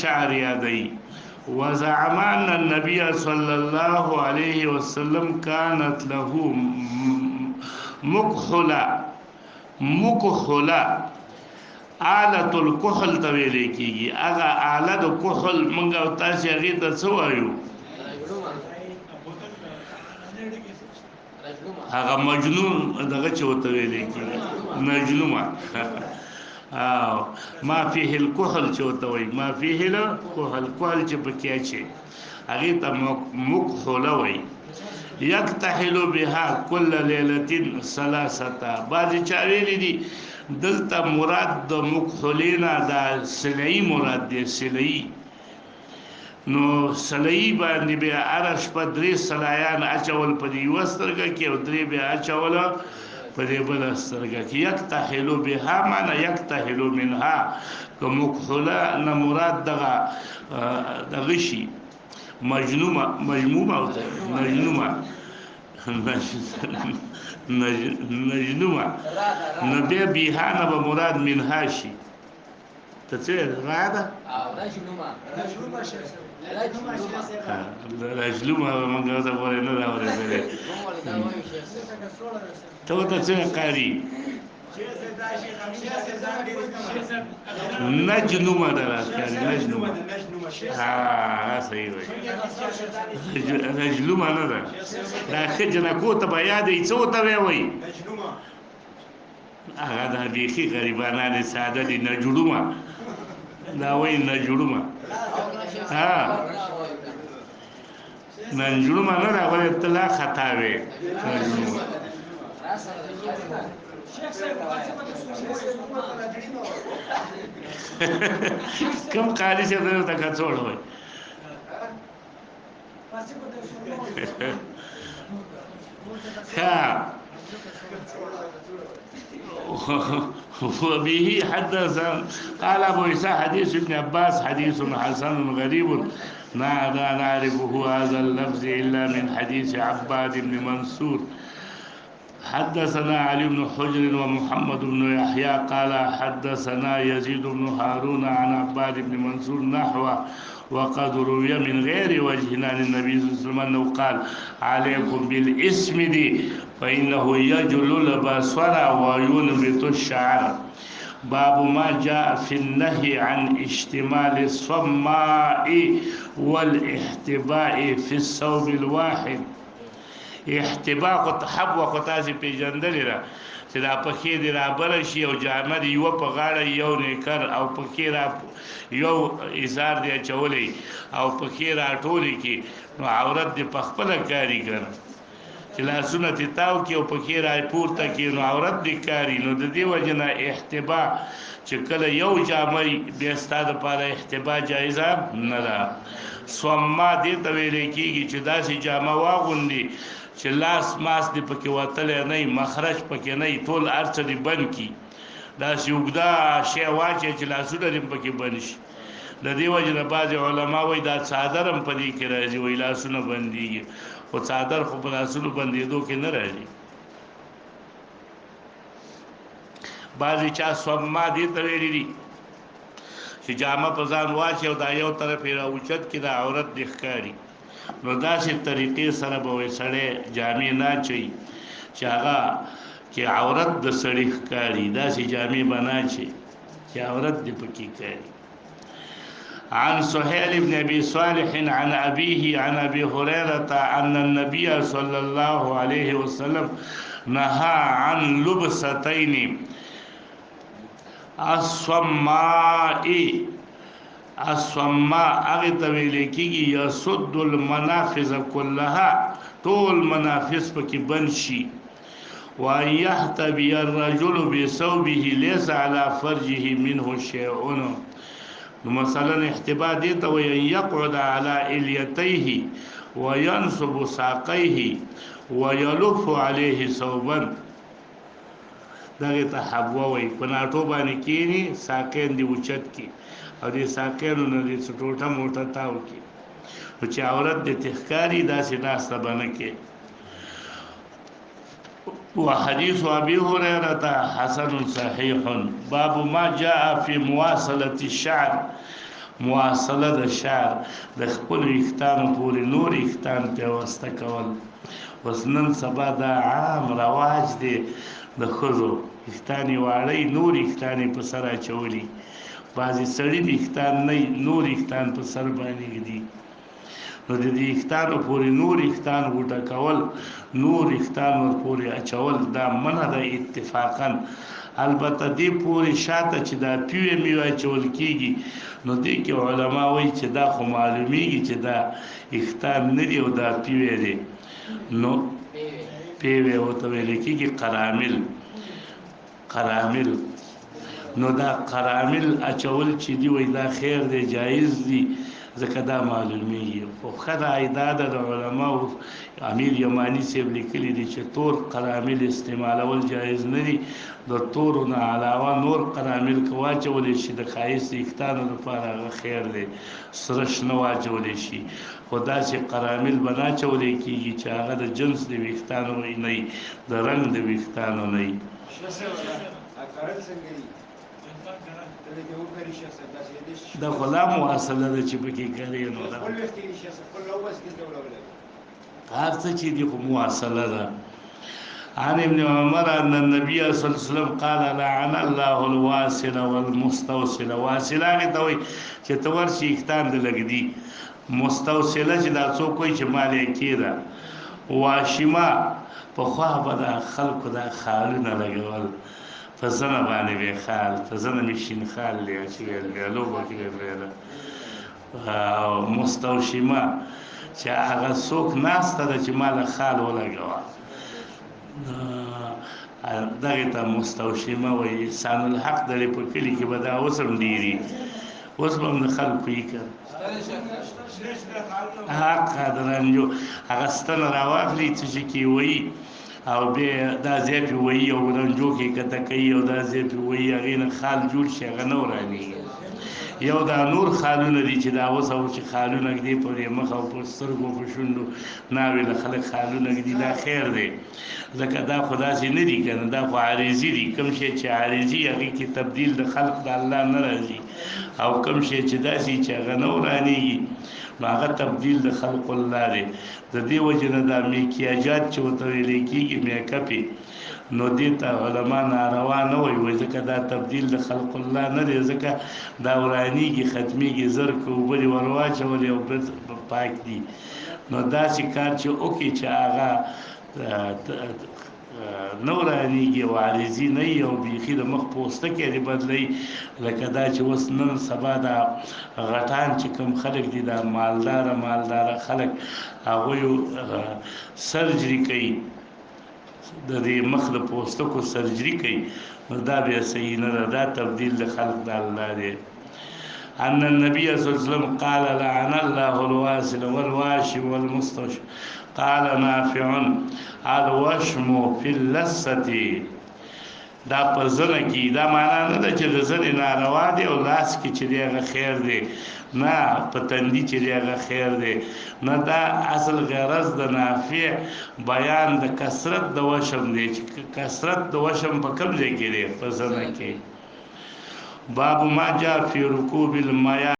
شعر یادی وزعم ان النبي صلى الله عليه وسلم كانت له مكحله آلت الكحل ته ویل کیږي هغه آله د کحل منګه او تاسو هغه ته څه وایو هغه مجنون دغه چې وته ویل کیږي مجنونه او ما فيه الكحل چې وته وایي ما فيه الكحل کحل چې پکې اچي هغه ته مکحله وایي یکتحل بها كل ليله ثلاثه بعض چا ویلي دي دلته مراد د مکحلینا د سلئی مراد دی سلئی نو سلئی باندې به عرش په درې سلایان اچول په دی وسترګه کې او درې به اچول په دی بل سترګه کې یکتحل بها معنا یکتحل منها که مکحله نه مراد دغه شي مجنومه او نجنومه نبي بيهانه بمراد منها شي تتصير راده رجلومه من غزه ورنه لا ورنه تو تتصير قاري نجنومه دراسه نجنومه صحیح وي نجلومه نه ده دا خجنه کوته به یادې څو ته وي هغه د بیخي غریبانه ساده دي نجلومه دا وایي نجلومه نجلومه نه ده هغه ابتلا خطا وي کم قالی سے دنو تکا چھوڑ ہوئی وبه حدث قال ابو عيسى حديث ابن عباس حديث حسن غريب لا نعرفه هذا اللفظ الا من حديث عباد بن منصور حدثنا علي بن حجر ومحمد بن يحيى قال حدثنا يزيد بن هارون عن عباد بن منصور نحوه وقد روي من غير وجه عن النبي صلى الله عليه وسلم انه قال عليكم بالاسم دي فانه يجل البصر وينبت الشعر باب ما جاء في النهي عن اشتمال الصماء والاحتباء في الثوب الواحد احتباء کو تحب و تاسو پیژندل را چې دا پخې دی را بل شي او جامه دی یو په غاړه یو نیکر او پخې را یو ایثار دی چولې او پخې را ټولې کې نو عورت دی پخپل کاری کړ چې لاسونه تاو کې او پخې را پورته کې نو عورت دی کاری نو د دې وجنه احتباء چې کله یو جامه به ستاده لپاره احتباء جایزه نه ده سوما دې ته ویل کېږي چې داسې جامه واغوندي چې لاس ماس دی پکې وتلې نه مخرج پکې نه ټول ارڅ دی بند کی دا سیوګدا شی واچي چې لاسونه دی پکې بند شي د دې وجه نه بعض علما وایي دا صادرم پدې کې راځي وایي لاسونه بنديږي او صادر خو په لاسونو بندېدو کې نه راځي بعضی چا سوما دې ته ویلي دي چې جامه په ځان واچي او دا یو طرف یې راوچت کې د عورت د ښکاری نو داسې طریقې سره به وي سړی جامې نه اچوي چې هغه چې عورت د سړي ښکاري داسې جامې به نه اچوي چې عورت دې پکې ښکاري عن سهيل بن ابي صالح عن ابيه عن ابي هريره ان النبي صلى الله عليه وسلم نهى عن لبستين الصماء هغه ته ویل کېږي یصد المنافذ كلها ټول منافذ پکې بند شي ويحتبي الرجل بثوبه ليس على فرجه منه شيء نو مثلا احتباء دي ته وي يقعد على اليتيه وينصب ساقيه ويلف عليه ثوبا دغه ته حبوا وي په ناټو باندې کېني ساقین دی اوچت کی او دې ساقینو نه دې ټوټه موټه تاو کی چې عورت دې تخکاری داسې ناسته باندې کې وحديث ابي هريره حسن صحيح باب ما جاء في مواصله الشعر مواصله د شعر د خپل ویښتانو پورې نور ویښتان پیوسته کول. اوس نن سبا دا عام رواج دی د ښځو ویښتان یې واړی نور ویښتان یې په سر اچولي. بعضې سړي ویښتان نه نور ویښتان په سر باندې ږدي. نو د دې ویښتانو پورې نور ویښتان غوټه کول نور ویښتان ورپورې اچول دا منع ده اتفاقا. البته دې پورې شاته چې دا پیوې میوه اچول کېږي نو دې کې علما وایي چې دا خو معلومیږي چې دا ویښتان نه دي او دا پیوې دی. نو پیوې ورته ویل کېږي قرامل. نو دا قرامل اچول چې دی وایي دا خیر دی جایز دی ځکه دا معلومیږي. خو ښه دا د علماو امیر یماني صاحب لیکلي دي چې تور قرامل استعمالول جایز نه دي. د تورو نه علاوه نور قرامل که واچولی شي د ښایست ویښتانو لپاره هغه خیر دی. سره شنه واچولی شي خو داسې قرامل به نه اچولی کېږي چې هغه د جنس د ویښتانو نه وي د رنګ د ویښتانو نه وي. دا خو لا مواصله ده چې پکې کوي نو دا هر څه چې دي خو مواصله ده. عن ابن عمر ان النبي صلى الله عليه وسلم قال لعن الله الواصل والمستوصل. واصله هغې ته وایي چې ته ورشي ویښتان دې لږدي. مستوصله چې دا څوک وایي چې مال یې کېده. واشمه پخوا به دا خلکو دا خالونه لګول په زنه باندې به خال په زنه مې شین خال دی چې ویل بیا لوبه کې ویله. او مستوشمه چې هغه څوک ناسته ده چې ماله خال ولګوه دغې ته مستوشمه وایي. احسان الحق دلې په کلي کې به دا اوس هم ډېري اوس به هم د خلکو یي که قادرانجو هغه ستنه راواخلي څه چې کې وایي او بیا دا ځای پې وایي او رنجو کې کته کوي او دا ځای پې وایي هغې نه خال جوړ شي هغه نه ورانېږي. یو دا نور خالونه دي چې دا اوس او چې خالونه ږدي په دې مخ او په سترګو په شونډو ناوې له خلک خالونه ږدي دا خیر دی ځکه دا خو داسې نه دي که نه دا خو عارضي دي. کوم شی چې عارضي هغې کې تبدیل د خلق د الله نه راځي او کوم شی چې داسې چې هغه نه ورانېږي نو هغه تبدیل د خلق الله دی. د دې وجې نه دا میکیاجات چې ورته ویلی کېږي میکپې نو دې ته علما ناروا نه وایي ځکه دا تبدیل د خلق الله نه دی ځکه دا ورانېږي ختمېږي زر که اوبه دې ور واچولې او بل پاک دي. نو داسې کار چې وکړي چې هغه نه ورانېږي او عارضي نه وي او بیخي د مخ پوستکی دې بدلوي لکه دا چې اوس نن سبا دا غټان چې کوم خلک دي دا مالداره خلک هغوی سرجري کوي د دې مخ د پوستکو سرجري کوي نو دا بیا صحیح نه ده دا تبدیل د خلق د الله دی. ان النبي صلی الله علیه وسلم قال لعن الله الواصل والواشم والمستوشم. قال نافع الوشم في اللثه. دا په زنه کې دا معنا نه ده چې د زنې ناروا دی او لاس کې چې دی هغه خیر دی نه په تندي چې دی هغه خیر دی نه دا اصل غرض د نافع بیان د کثرت د وشم دی چې کثرت د وشم په کوم ځای کې دی په زنه کې. باب ما جاء في ركوب المياه